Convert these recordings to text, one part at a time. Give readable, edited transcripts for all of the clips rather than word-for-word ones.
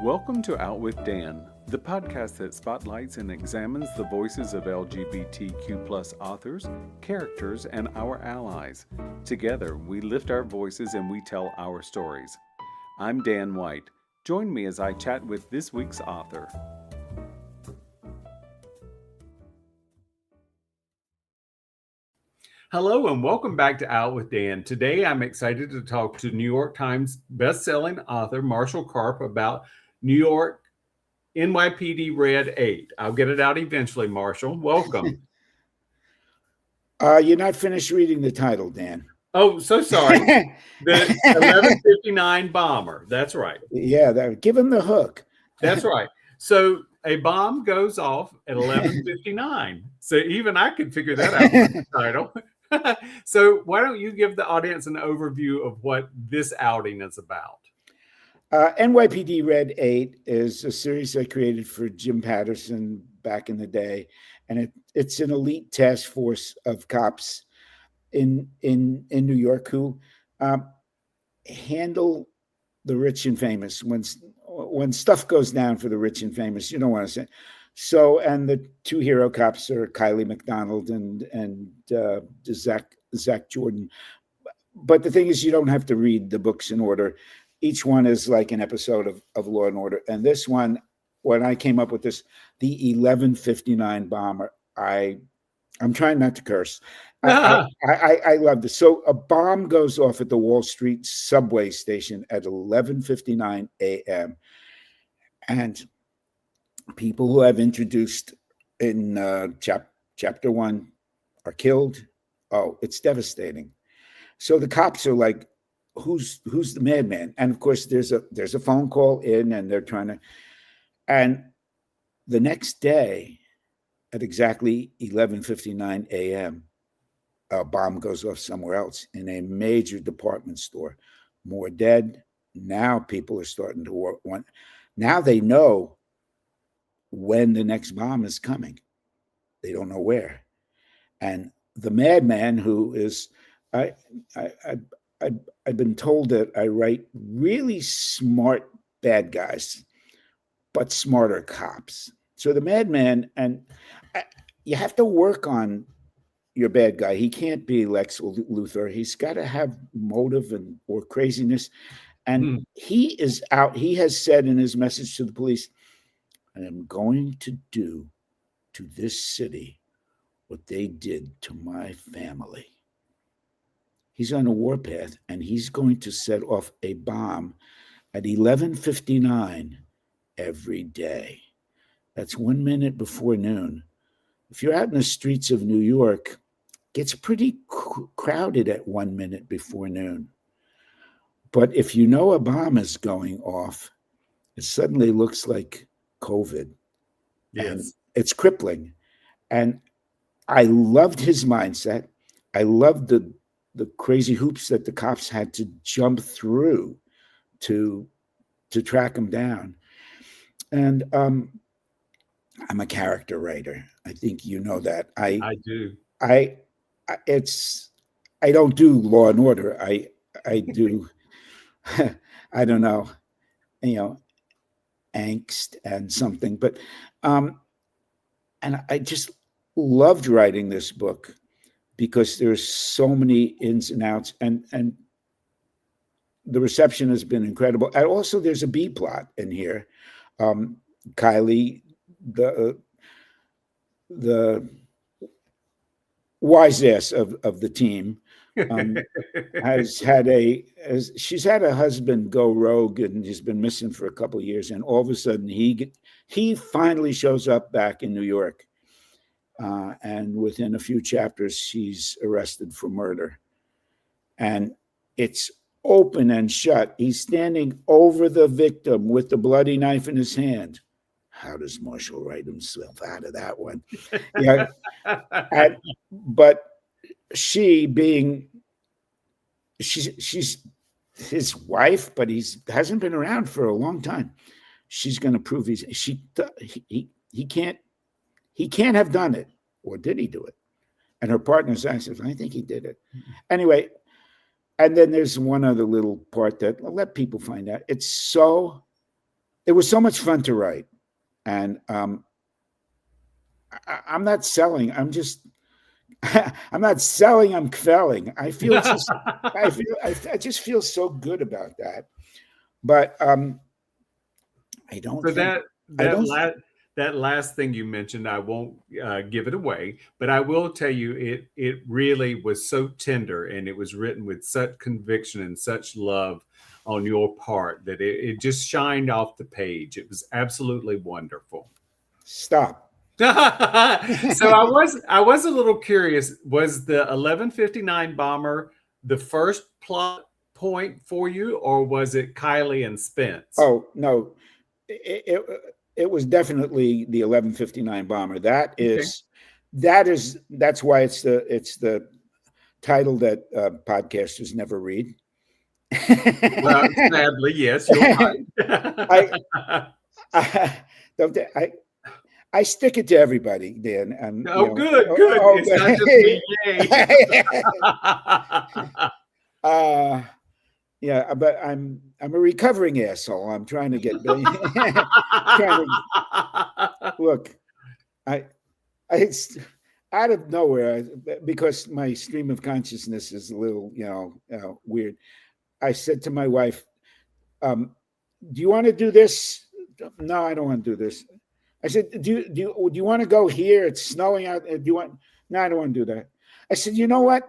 Welcome to Out with Dan, the podcast that spotlights and examines the voices of LGBTQ+ authors, characters, and our allies. Together, we lift our voices and we tell our stories. I'm Dan White. Join me as I chat with this week's author. Hello and welcome back to Out with Dan. Today I'm excited to talk to New York Times bestselling author Marshall Karp about New York NYPD Red 8. I'll get it out eventually, Marshall. Welcome. You're not finished reading the title, Dan. Oh, so sorry. The 1159 bomber. That's right. Yeah, give him the hook. That's right. So a bomb goes off at 11:59. So even I could figure that out from the title. So why don't you give the audience an overview of what this outing is about? NYPD Red 8 is a series I created for Jim Patterson back in the day, and it's an elite task force of cops in New York who handle the rich and famous. When stuff goes down for the rich and famous, you don't want to say. So, and the two hero cops are Kylie McDonald and Zach Jordan. But the thing is, you don't have to read the books in order. Each one is like an episode of Law and Order. And this one, when I came up with this, the 1159 bomber, I'm trying not to curse. I love this. So a bomb goes off at the Wall Street subway station at 11:59 a.m. And people who I've introduced in chapter 1 are killed. Oh, it's devastating. So the cops are like, who's the madman? And of course, there's a phone call in, and they're trying to. And the next day, at exactly 11:59 a.m., a bomb goes off somewhere else in a major department store. More dead. Now people are starting to work. Now they know when the next bomb is coming. They don't know where. And the madman, who is, I've been told that I write really smart bad guys, but smarter cops. So the madman, and you have to work on your bad guy. He can't be Lex Luthor. He's got to have motive or craziness. And he is out. He has said in his message to the police, I am going to do to this city what they did to my family. He's on a warpath, and he's going to set off a bomb at 11:59 every day. That's 1 minute before noon. If you're out in the streets of New York, it gets pretty crowded at 1 minute before noon. But if you know a bomb is going off, it suddenly looks like COVID. Yes. And it's crippling. And I loved his mindset. I loved the crazy hoops that the cops had to jump through to track him down. And I'm a character writer. I think you know that. I do. I don't do Law and Order. I do I don't know, angst and something. But and I just loved writing this book because there's so many ins and outs, and the reception has been incredible. And also there's a B plot in here. Kylie, the wise ass of the team, she's had a husband go rogue, and he's been missing for a couple of years, and all of a sudden he finally shows up back in New York, and within a few chapters she's arrested for murder, and it's open and shut. He's standing over the victim with the bloody knife in his hand. How does Marshall write himself out of that one? Yeah, but she being, she's his wife, but he hasn't been around for a long time. She's going to prove he can't have done it, or did he do it? And her partner says, I think he did it. Anyway, and then there's one other little part that I'll let people find out. It's so it was so much fun to write. And I'm not selling. I'm just, I'm not selling. I'm quelling. I feel just, I just feel so good about that. But I don't So think, that I that don't, last that last thing you mentioned, I won't give it away, but I will tell you it really was so tender, and it was written with such conviction and such love on your part that it just shined off the page. It was absolutely wonderful. stop. So I was a little curious. Was the 11:59 bomber the first plot point for you, or was it Kylie and Spence? Oh, no. It was definitely the 11:59 bomber. Okay. That's why it's the title that podcasters never read. Well, sadly, yes, you're I, right. I don't I stick it to everybody, Dan, and Oh, good, good. It's not just me. Yay. uh, yeah, but I'm a recovering asshole. I'm trying to get trying to look. I it's out of nowhere because my stream of consciousness is a little, weird. I said to my wife, "Do you want to do this?" No, I don't want to do this. I said, "Do you want to go here? It's snowing out. Do you want?" No, I don't want to do that. I said, "You know what?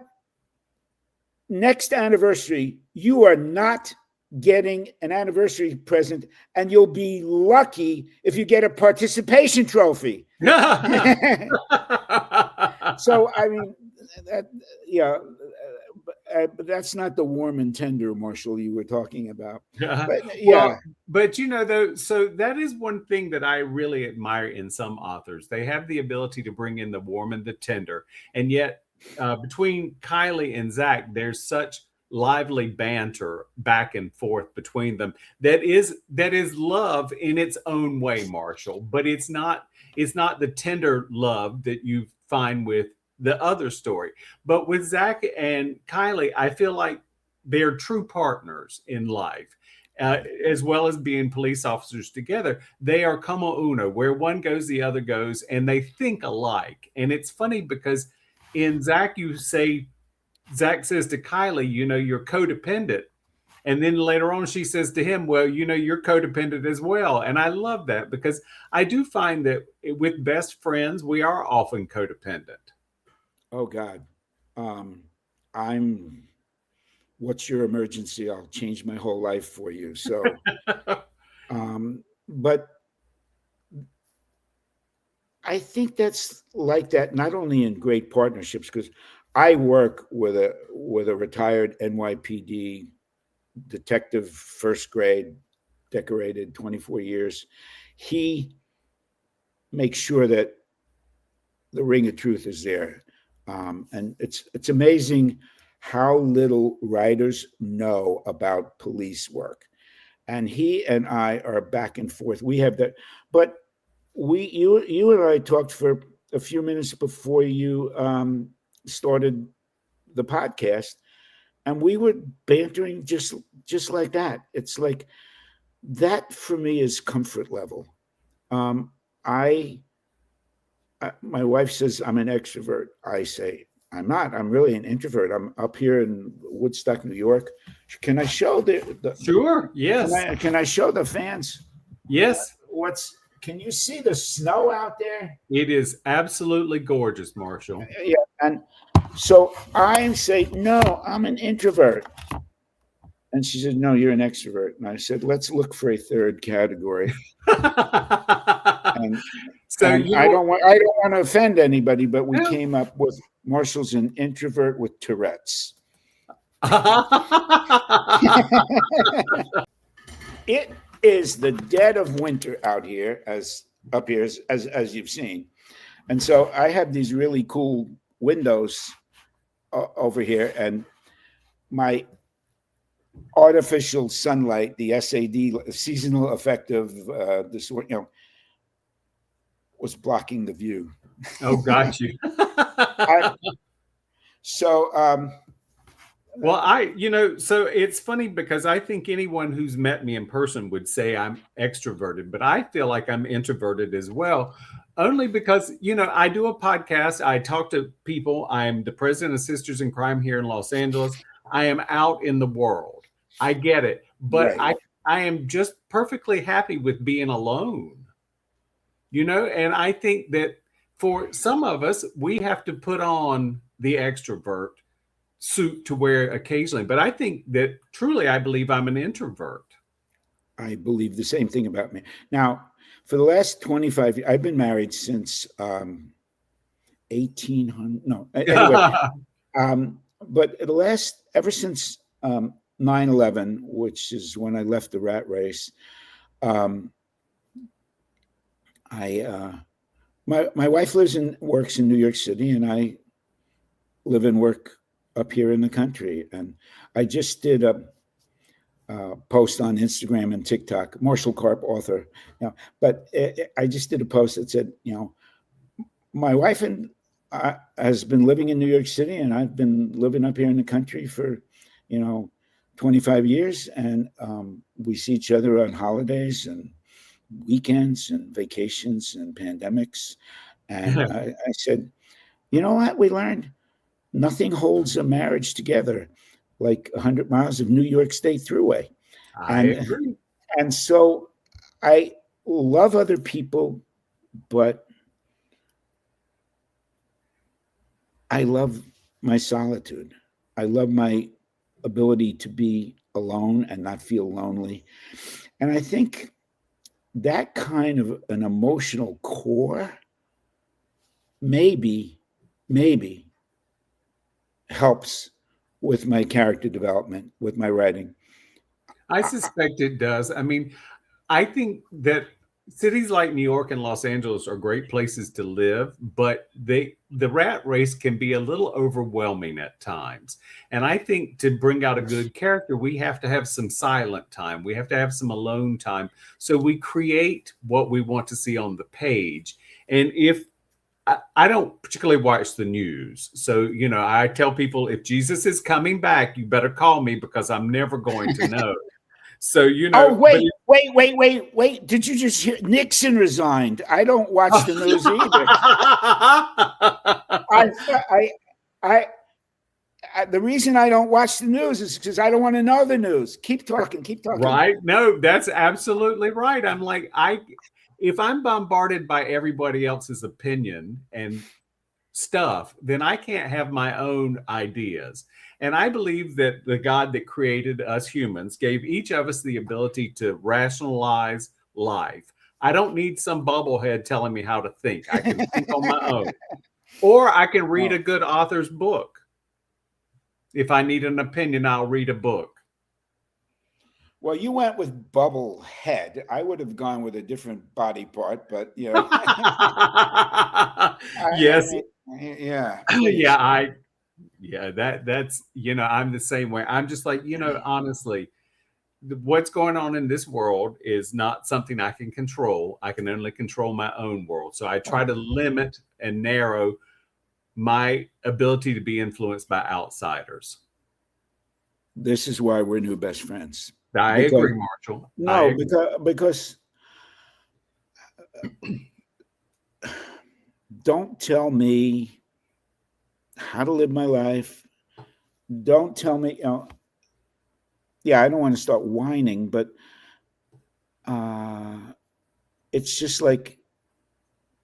Next anniversary, you are not getting an anniversary present, and you'll be lucky if you get a participation trophy." So I mean, that, yeah, but that's not the warm and tender Marshall you were talking about. But yeah, Well, but though, so that is one thing that I really admire in some authors. They have the ability to bring in the warm and the tender, and yet between Kylie and Zach, there's such lively banter back and forth between them that is love in its own way, Marshall. But it's not the tender love that you find with the other story. But with Zach and Kylie, I feel like they're true partners in life. As well as being police officers together, they are como uno, where one goes, the other goes, and they think alike. And it's funny because in Zach, Zach says to Kylie, you're codependent. And then later on, she says to him, well, you're codependent as well. And I love that because I do find that with best friends, we are often codependent. oh God, I'm. What's your emergency? I'll change my whole life for you. So, but I think that's like that not only in great partnerships because I work with a retired NYPD detective, first grade, decorated, 24 years. He makes sure that the ring of truth is there, and it's amazing how little writers know about police work. And he and I are back and forth. We have that, but you and I talked for a few minutes before you started the podcast, and we were bantering just like that. It's like that for me is comfort level. Um, I my wife says I'm an extrovert. I say I'm not. I'm really an introvert. I'm up here in Woodstock, New York. Can I show Sure. can Yes. I show the fans Yes. what's can you see the snow out there? It is absolutely gorgeous, Marshall. Yeah, and so I say no, I'm an introvert. And she said, no, you're an extrovert. And I said, let's look for a third category. And So I don't want to offend anybody, but we came up with Marshall's an introvert with Tourette's. It is the dead of winter out here, as up here as you've seen, and so I have these really cool windows over here, and my artificial sunlight, the SAD, seasonal effective, this was blocking the view. Oh, got you. So Well, so it's funny because I think anyone who's met me in person would say I'm extroverted, but I feel like I'm introverted as well, only because, I do a podcast. I talk to people. I'm the president of Sisters in Crime here in Los Angeles. I am out in the world. I get it, but Right. I am just perfectly happy with being alone, and I think that for some of us, we have to put on the extrovert suit to wear occasionally. But I think that truly, I believe I'm an introvert. I believe the same thing about me. Now, for the last 25 years, I've been married since 1800. No, anyway, but ever since 9/11, which is when I left the rat race, um, my wife works in New York City, and I live and work up here in the country. And I just did a post on Instagram and TikTok, Marshall Karp, author. But I just did a post that said, my wife and has been living in New York City, and I've been living up here in the country for, 25 years, and we see each other on holidays and weekends and vacations and pandemics. And I said, you know what? We learned nothing holds a marriage together like 100 miles of New York State Thruway. I agree. And so I love other people, but I love my solitude. I love my ability to be alone and not feel lonely. And I think that kind of an emotional core maybe helps with my character development, with my writing. I suspect it does. I mean, I think that cities like New York and Los Angeles are great places to live, but the rat race can be a little overwhelming at times. And I think to bring out a good character, we have to have some silent time. We have to have some alone time. So we create what we want to see on the page. And if I don't particularly watch the news. So, I tell people if Jesus is coming back, you better call me because I'm never going to know. So, Oh, wait. Did you just hear Nixon resigned? I don't watch the news either. The reason I don't watch the news is because I don't want to know the news. Keep talking. Right? No, that's absolutely right. I'm like, if I'm bombarded by everybody else's opinion and stuff, then I can't have my own ideas. And I believe that the God that created us humans gave each of us the ability to rationalize life. I don't need some bubblehead telling me how to think. I can think on my own. Or I can read a good author's book. If I need an opinion, I'll read a book. Well, you went with bubble head. I would have gone with a different body part, but Yes. Yeah. That's I'm the same way. I'm just like, honestly, what's going on in this world is not something I can control. I can only control my own world. So I try to limit and narrow my ability to be influenced by outsiders. This is why we're new best friends. I agree, Marshall. No, because don't tell me how to live my life. Don't tell me, I don't want to start whining, but it's just like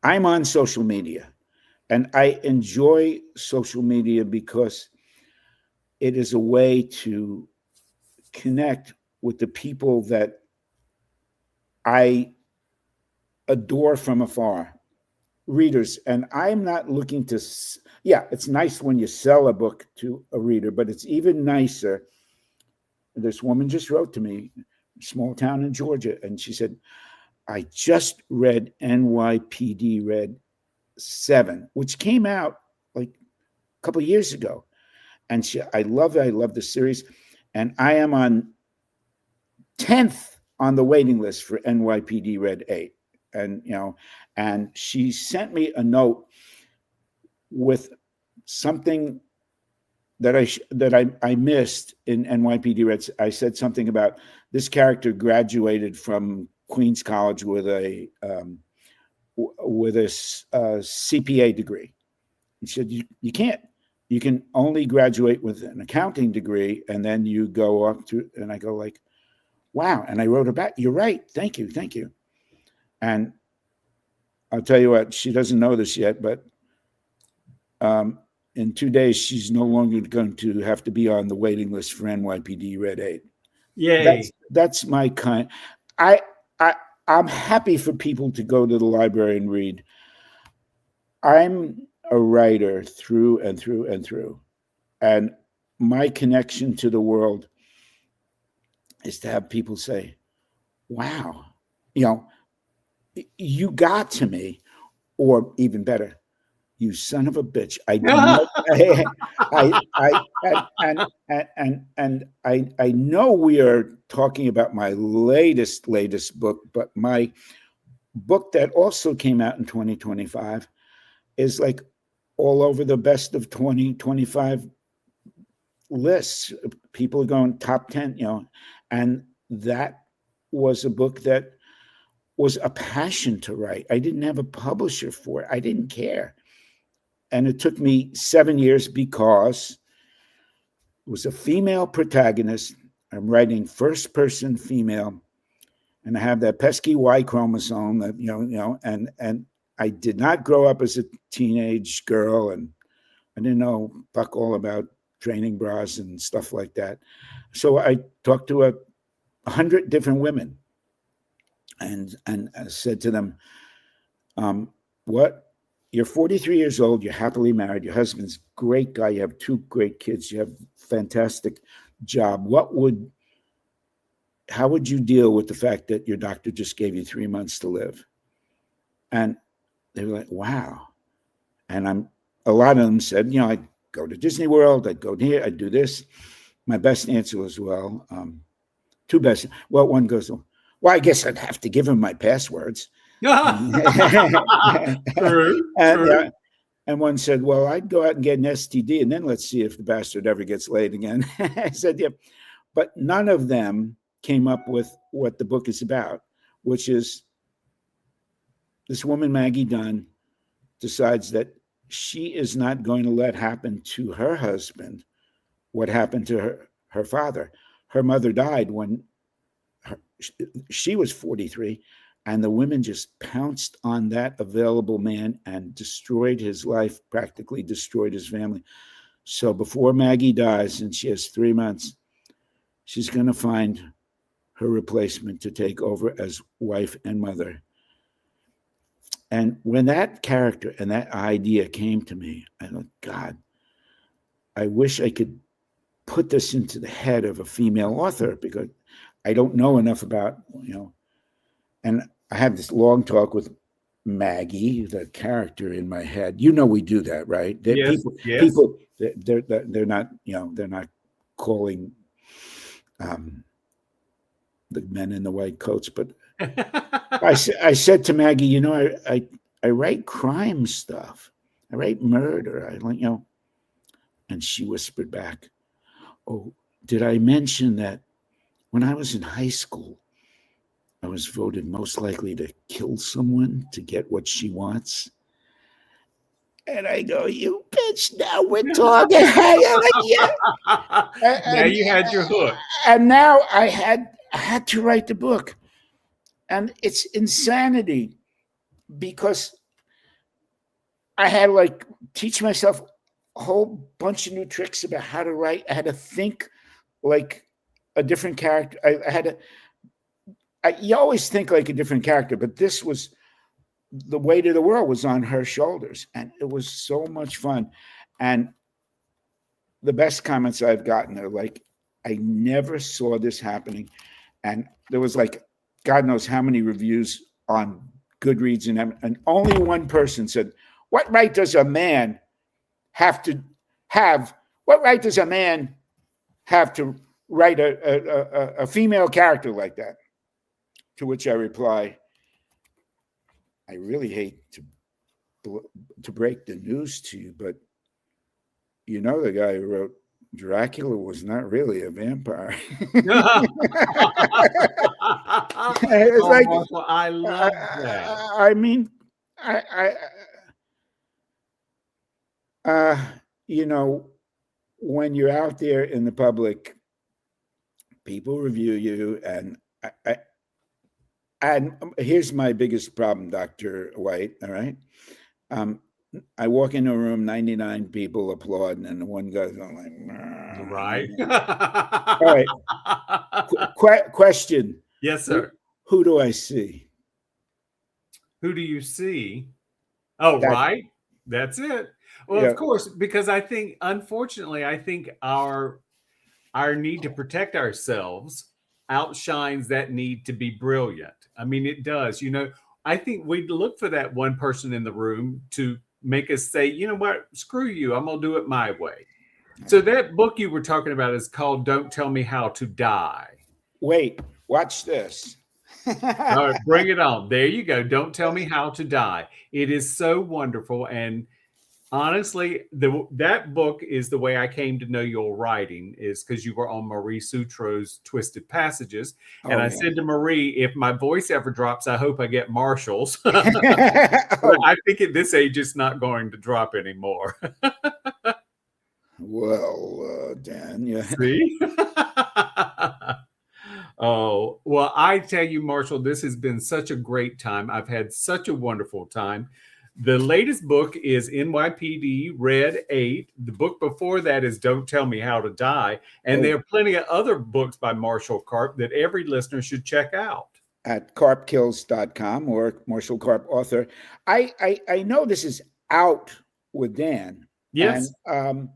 I'm on social media, and I enjoy social media because it is a way to connect with the people that I adore from afar, readers. And I'm not looking to, it's nice when you sell a book to a reader, but it's even nicer. This woman just wrote to me, small town in Georgia, and she said, I just read NYPD Red 7, which came out like a couple of years ago. And I love it. I love the series. And I am on 10th on the waiting list for NYPD Red 8. And she sent me a note with something that I missed in NYPD Red. I said something about this character graduated from Queens College with a CPA degree. He said you can't. You can only graduate with an accounting degree, and then you go up to. And I go like, wow. And I wrote her back. You're right. Thank you. Thank you. And I'll tell you what. She doesn't know this yet, but in 2 days, she's no longer going to have to be on the waiting list for NYPD Red 8. Yay. That's my kind. I I I'm happy for people to go to the library and read. I'm a writer through and through and through, and my connection to the world is to have people say, "Wow, you know, you got to me," or even better, "You son of a bitch! I do not, I know we are talking about my latest book, but my book that also came out in 2025 is like all over the best of 2025 lists. People are going top 10, and that was a book that was a passion to write. I didn't have a publisher for it. I didn't care. And it took me 7 years because it was a female protagonist. I'm writing first person female, and I have that pesky Y chromosome that, and I did not grow up as a teenage girl, and I didn't know fuck all about training bras and stuff like that. So I talked to 100 different women and I said to them, what? You're 43 years old, you're happily married, your husband's a great guy, you have 2 great kids, you have a fantastic job. How would you deal with the fact that your doctor just gave you 3 months to live? And they were like, wow. And a lot of them said, I'd go to Disney World, I'd go here, I'd do this. My best answer was, well, 2 best. Well, one goes, well, I guess I'd have to give him my passwords. True. And one said, well, I'd go out and get an STD, and then let's see if the bastard ever gets laid again. I said, yeah. But none of them came up with what the book is about, which is this woman, Maggie Dunn, decides that she is not going to let happen to her husband what happened to her father. Her mother died when she was 43, and the women just pounced on that available man and destroyed his life, practically destroyed his family. So before Maggie dies, and she has 3 months, she's going to find her replacement to take over as wife and mother. And when that character and that idea came to me, I thought, God, I wish I could put this into the head of a female author, because I don't know enough about, and I had this long talk with Maggie, the character in my head. We do that, right? Yes, people, they're not, they're not calling the men in the white coats, but I said to Maggie, I write crime stuff. I write murder. And she whispered back, oh, did I mention that when I was in high school, I was voted most likely to kill someone to get what she wants? And I go, you bitch, now we're talking. Yeah. Now you had your hook. And now I had to write the book. And it's insanity, because I had to teach myself a whole bunch of new tricks about how to write. I had to think like a different character. You always think like a different character, but this was, the weight of the world was on her shoulders, and it was so much fun. And the best comments I've gotten are like, I never saw this happening. And there was God knows how many reviews on Goodreads, and only one person said, what right does a man have to write a female character like that? To which I reply, I really hate to break the news to you, but the guy who wrote Dracula was not really a vampire. It's Oh, like, Marshall, I love that. I mean, I you know, when you're out there in the public, people review you, and here's my biggest problem, Dr. White. All right. Um, I walk into a room, 99 people applaud, and then one guy's going like, nah. Right. All right. Question. Yes, sir. Who do I see? Who do you see? Oh, right. That's it. Well, Yeah. of course, because I think, unfortunately, I think our need to protect ourselves outshines that need to be brilliant. I mean, it does. You know, I think we look for that one person in the room to make us say, you know what, screw you, I'm going to do it my way. So that book you were talking about is called Don't Tell Me How to Die. Wait, watch this. All right, bring it on. There you go. Don't Tell Me How to Die. It is so wonderful. And honestly, that book is the way I came to know your writing, is because you were on Marie Sutro's Twisted Passages. And I said to Marie, if my voice ever drops, I hope I get Marshall's. I think at this age, it's not going to drop anymore. Well, Dan, yeah. See? Oh, well, I tell you, Marshall, this has been such a great time. I've had such a wonderful time. The latest book is NYPD Red 8. The book before that is Don't Tell Me How to Die. And there are plenty of other books by Marshall Karp that every listener should check out. At karpkills.com or Marshall Karp author. I know this is Out with Dan. Yes. And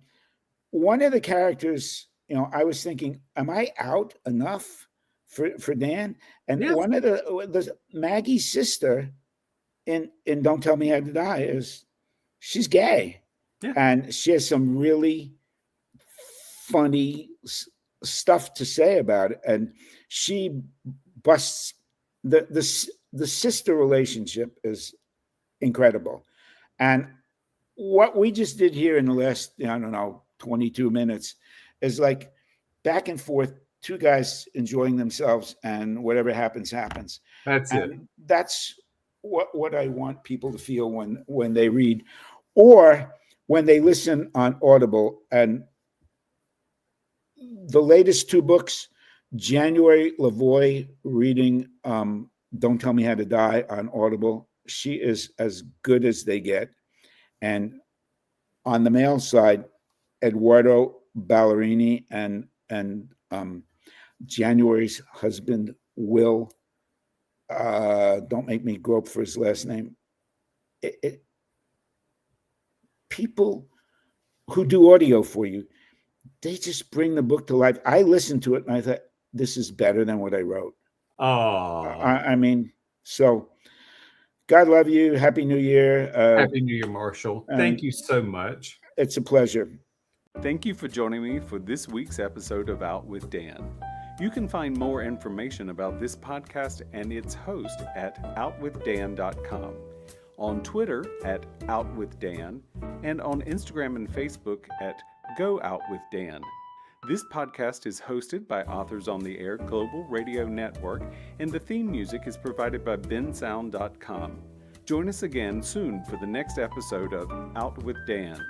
one of the characters, you know, I was thinking, am I out enough for Dan? And one of the Maggie's sister in Don't Tell Me How to Die she's gay. Yeah. And she has some really funny stuff to say about it. And she busts the sister relationship is incredible. And what we just did here in the last, I don't know, 22 minutes is like back and forth, two guys enjoying themselves, and whatever happens, happens. That's it. That's what I want people to feel when they read or when they listen on Audible. And the latest two books, January Lavoie reading Don't Tell Me How to Die on Audible. She is as good as they get. And on the male side, Eduardo Ballerini and January's husband, Will, don't make me grope for his last name. People who do audio for you, they just bring the book to life. I listened to it and I thought, this is better than what I wrote. Oh, I mean, so God love you. Happy New Year. Happy New Year, Marshall. Thank you so much. It's a pleasure. Thank you for joining me for this week's episode of Out with Dan. You can find more information about this podcast and its host at OutWithDan.com, on Twitter at OutWithDan, and on Instagram and Facebook at GoOutWithDan. This podcast is hosted by Authors on the Air Global Radio Network, and the theme music is provided by bensound.com. Join us again soon for the next episode of Out with Dan.